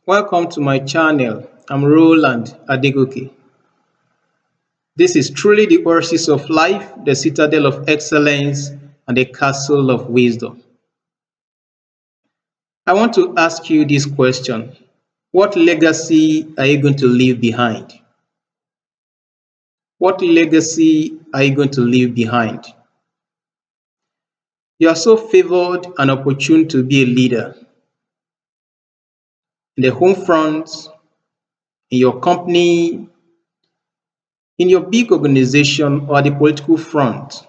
Welcome to my channel. I'm Roland Adegoke. This is truly the oasis of life, the citadel of excellence, and the castle of wisdom. I want to ask you this question. What legacy are you going to leave behind? What legacy are you going to leave behind? You are so favored and opportune to be a leader in the home front, in your company, in your big organization, or the political front.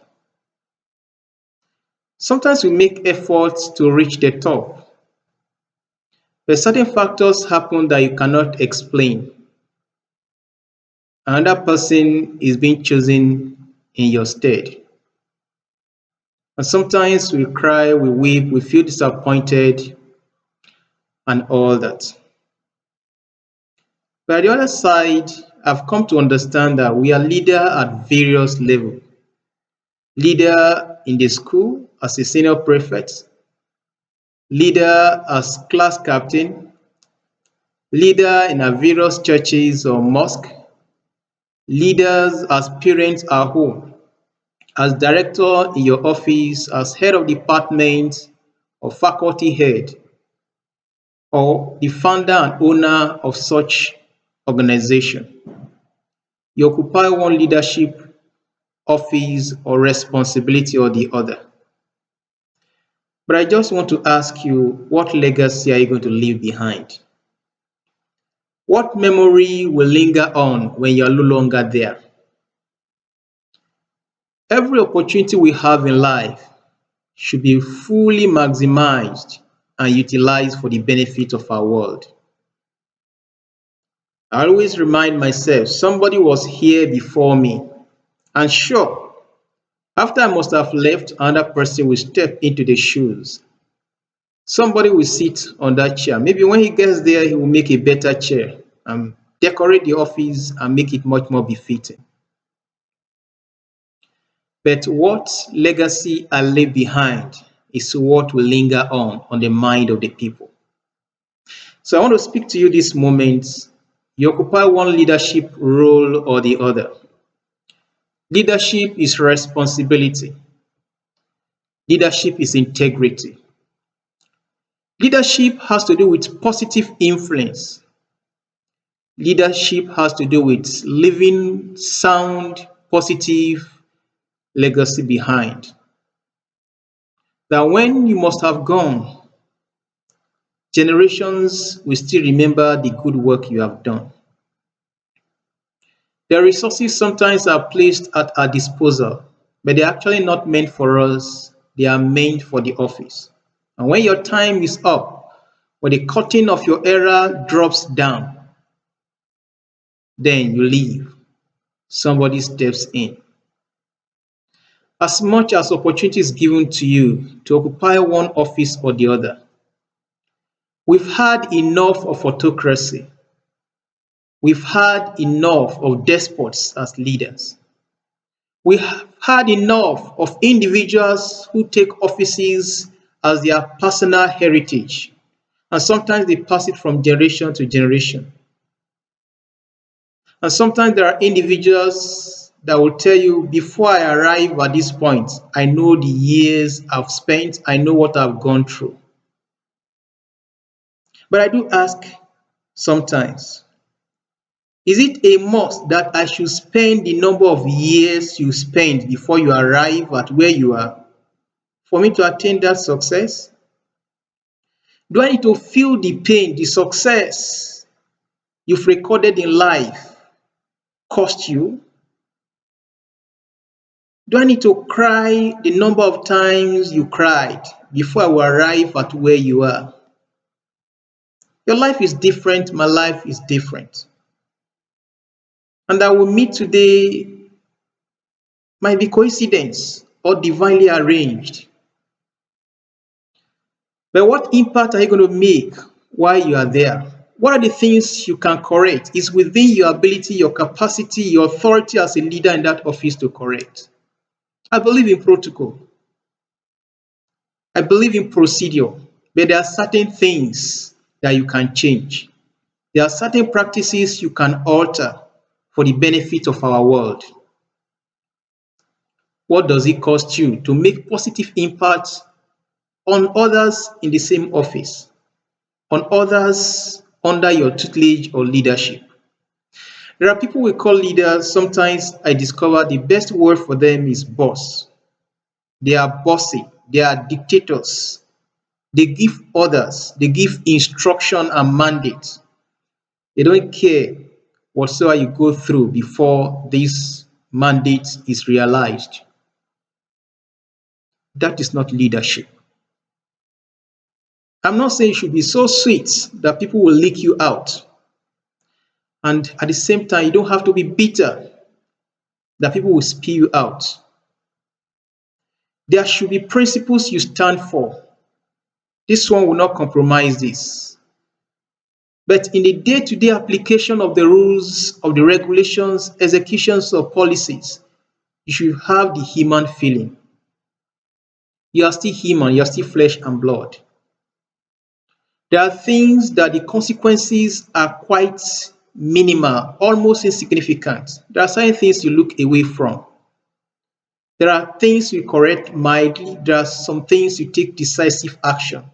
Sometimes we make efforts to reach the top, but certain factors happen that you cannot explain. Another person is being chosen in your stead. And sometimes we cry, we weep, we feel disappointed, and all that. But on the other side, I've come to understand that we are leaders at various levels. Leader in the school as a senior prefect, leader as class captain, leader in our various churches or mosque, leaders as parents at home, as director in your office, as head of department or faculty head, or the founder and owner of such organization. You occupy one leadership office or responsibility or the other. But I just want to ask you, what legacy are you going to leave behind? What memory will linger on when you are no longer there? Every opportunity we have in life should be fully maximized and utilized for the benefit of our world. I always remind myself somebody was here before me, and sure, after I must have left, another person will step into the shoes. Somebody will sit on that chair. Maybe when he gets there, he will make a better chair and decorate the office and make it much more befitting. But what legacy I leave behind is what will linger on the mind of the people. So I want to speak to you this moment. You occupy one leadership role or the other. Leadership is responsibility. Leadership is integrity. Leadership has to do with positive influence. Leadership has to do with leaving sound, positive legacy behind. That when you must have gone, generations will still remember the good work you have done. The resources sometimes are placed at our disposal, but they're actually not meant for us, they are meant for the office. And when your time is up, when the curtain of your era drops down, then you leave. Somebody steps in. As much as opportunity is given to you to occupy one office or the other, we've had enough of autocracy. We've had enough of despots as leaders. We have had enough of individuals who take offices as their personal heritage, and sometimes they pass it from generation to generation. And sometimes there are individuals that will tell you, before I arrive at this point, I know the years I've spent, I know what I've gone through. But I do ask sometimes, is it a must that I should spend the number of years you spend before you arrive at where you are for me to attain that success? Do I need to feel the pain, the success you've recorded in life cost you? Do I need to cry the number of times you cried before I will arrive at where you are? Your life is different, my life is different. And that we meet today might be coincidence or divinely arranged. But what impact are you going to make while you are there? What are the things you can correct? It's within your ability, your capacity, your authority as a leader in that office to correct. I believe in protocol. I believe in procedure. But there are certain things that you can change. There are certain practices you can alter for the benefit of our world. What does it cost you to make positive impact on others in the same office, on others under your tutelage or leadership? There are people we call leaders. Sometimes I discover the best word for them is boss. They are bossy, they are dictators. They give orders, they give instruction and mandate. They don't care whatsoever you go through before this mandate is realized. That is not leadership. I'm not saying you should be so sweet that people will lick you out. And at the same time, you don't have to be bitter that people will spew you out. There should be principles you stand for. This one will not compromise this. But in the day-to-day application of the rules, of the regulations, executions of policies, you should have the human feeling. You are still human, you are still flesh and blood. There are things that the consequences are quite minimal, almost insignificant. There are certain things you look away from. There are things you correct mildly. There are some things you take decisive action.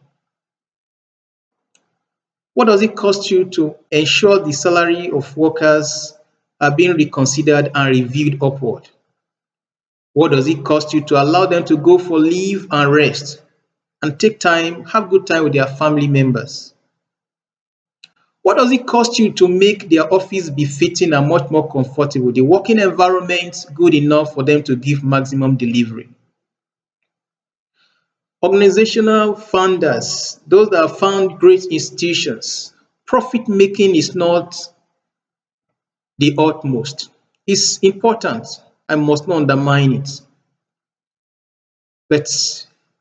What does it cost you to ensure the salary of workers are being reconsidered and reviewed upward? What does it cost you to allow them to go for leave and rest and take time, have good time with their family members? What does it cost you to make their office befitting and much more comfortable, the working environment good enough for them to give maximum delivery? Organizational founders, those that have found great institutions, profit making is not the utmost. It's important. I must not undermine it. But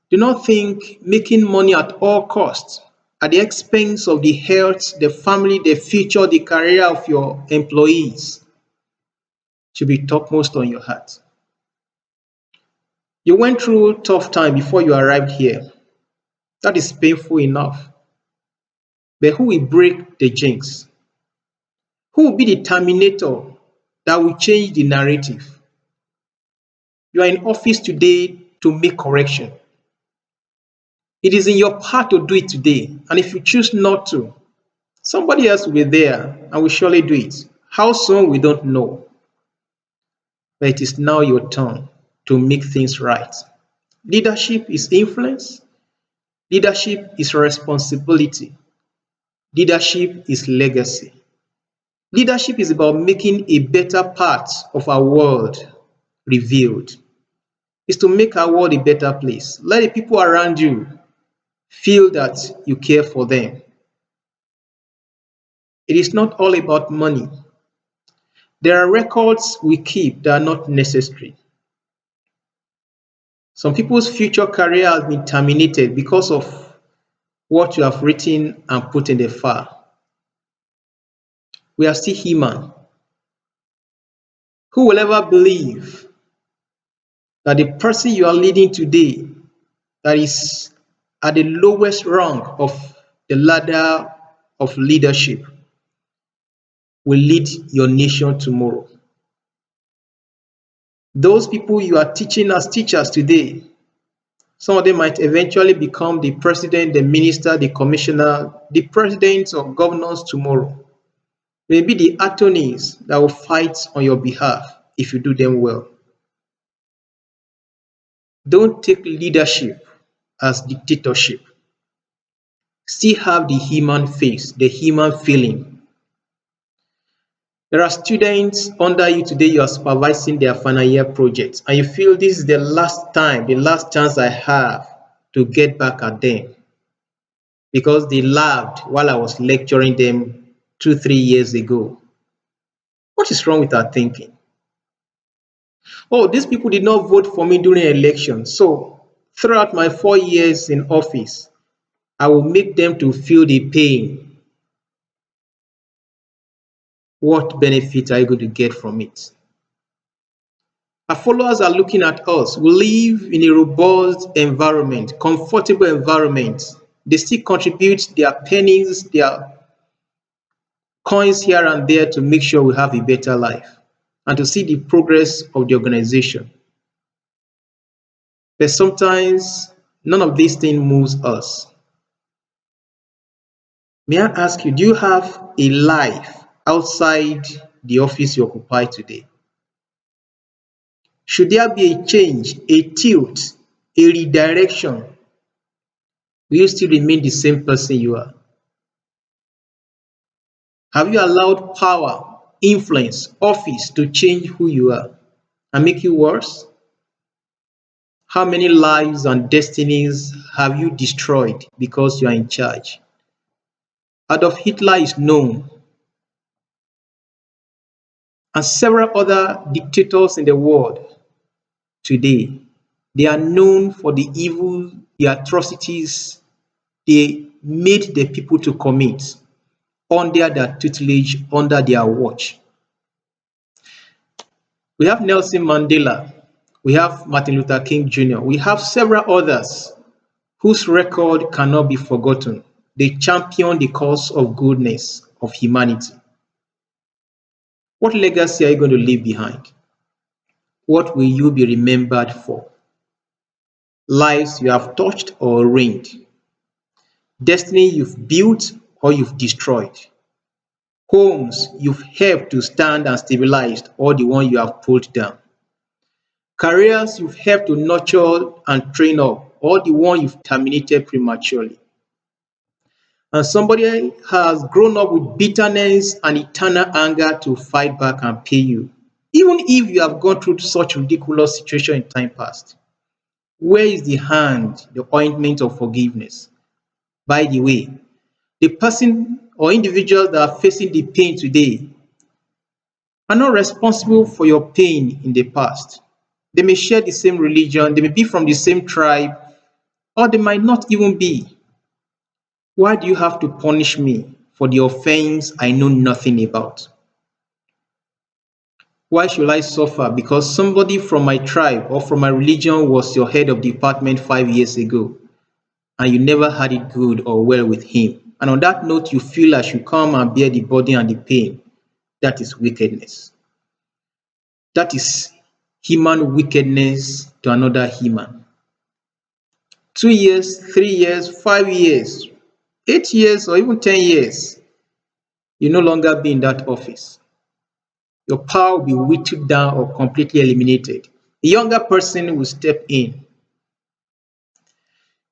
do not think making money at all costs, at the expense of the health, the family, the future, the career of your employees, should be topmost on your heart. You went through tough time before you arrived here. That is painful enough. But who will break the jinx? Who will be the terminator that will change the narrative? You are in office today to make correction. It is in your power to do it today. And if you choose not to, somebody else will be there and will surely do it. How soon, we don't know. But it is now your turn to make things right. Leadership is influence. Leadership is responsibility. Leadership is legacy. Leadership is about making a better part of our world revealed. It's to make our world a better place. Let the people around you feel that you care for them. It is not all about money. There are records we keep that are not necessary. Some people's future career has been terminated because of what you have written and put in the file. We are still human. Who will ever believe that the person you are leading today, that is at the lowest rung of the ladder of leadership, will lead your nation tomorrow? Those people you are teaching as teachers today, some of them might eventually become the president, the minister, the commissioner, the president or governors tomorrow. Maybe the attorneys that will fight on your behalf if you do them well. Don't take leadership as dictatorship. Still have the human face, the human feeling. There are students under you today, you are supervising their final year projects, and you feel this is the last time, the last chance I have to get back at them because they laughed while I was lecturing them 2, 3 years ago. What is wrong with our thinking? Oh, these people did not vote for me during election, so throughout my 4 years in office, I will make them to feel the pain. What benefit are you going to get from it? Our followers are looking at us. We live in a robust environment, comfortable environment. They still contribute their pennies, their coins here and there to make sure we have a better life and to see the progress of the organization. But sometimes none of these things moves us. May I ask you, do you have a life outside the office you occupy today? Should there be a change, a tilt, a redirection? Will you still remain the same person you are? Have you allowed power, influence, office to change who you are and make you worse? How many lives and destinies have you destroyed because you are in charge? Adolf Hitler is known, and several other dictators in the world today. They are known for the evil, the atrocities they made the people to commit under their tutelage, under their watch. We have Nelson Mandela, we have Martin Luther King Jr., we have several others whose record cannot be forgotten. They championed the cause of goodness, of humanity. What legacy are you going to leave behind? What will you be remembered for? Lives you have touched or reigned? Destiny you've built or you've destroyed? Homes you've helped to stand and stabilized or the one you have pulled down? Careers you've helped to nurture and train up or the one you've terminated prematurely? And somebody has grown up with bitterness and eternal anger to fight back and pay you. Even if you have gone through such ridiculous situation in time past, where is the hand, the ointment of forgiveness? By the way, the person or individuals that are facing the pain today are not responsible for your pain in the past. They may share the same religion, they may be from the same tribe, or they might not even be. Why do you have to punish me for the offense I know nothing about? Why should I suffer because somebody from my tribe or from my religion was your head of department 5 years ago and you never had it good or well with him? And on that note, you feel I should come and bear the burden and the pain. That is wickedness. That is human wickedness to another human. 2 years, 3 years, 5 years, 8 years, or even 10 years, you no longer be in that office. Your power will be whittled down or completely eliminated. A younger person will step in.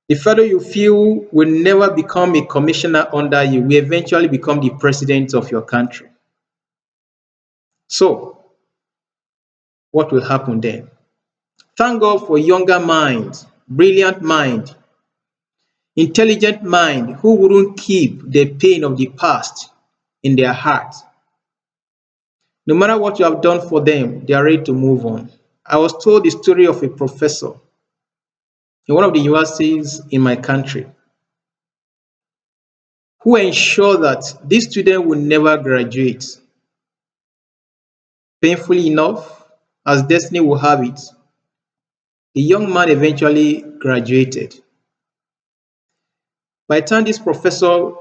The fellow you feel will never become a commissioner under you will eventually become the president of your country. So, what will happen then? Thank God for younger minds, brilliant mind, intelligent mind who wouldn't keep the pain of the past in their heart. No matter what you have done for them, they are ready to move on. I was told the story of a professor in one of the universities in my country who ensured that this student will never graduate. Painfully enough, as destiny will have it, the young man eventually graduated. By the time this professor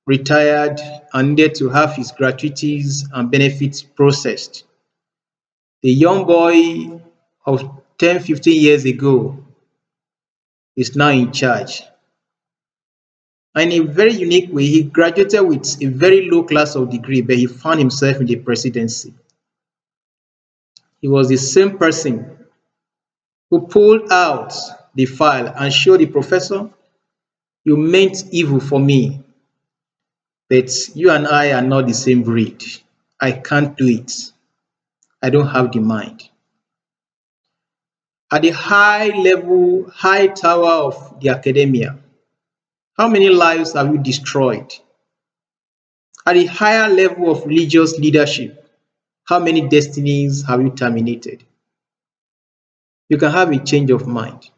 retired and needed to have his gratuities and benefits processed, the young boy of 10, 15 years ago is now in charge. And in a very unique way, he graduated with a very low class of degree, but he found himself in the presidency. He was the same person who pulled out the file and showed the professor, you meant evil for me, but you and I are not the same breed. I can't do it. I don't have the mind. At the high level, high tower of the academia, how many lives have you destroyed? At the higher level of religious leadership, how many destinies have you terminated? You can have a change of mind.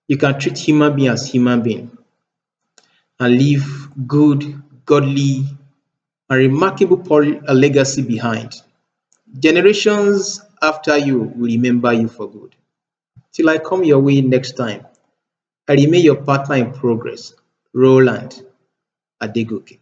You can treat human being as human being and leave good, godly, and remarkable legacy behind. Generations after you will remember you for good. Till I come your way next time, I remain your partner in progress, Roland Adegoke.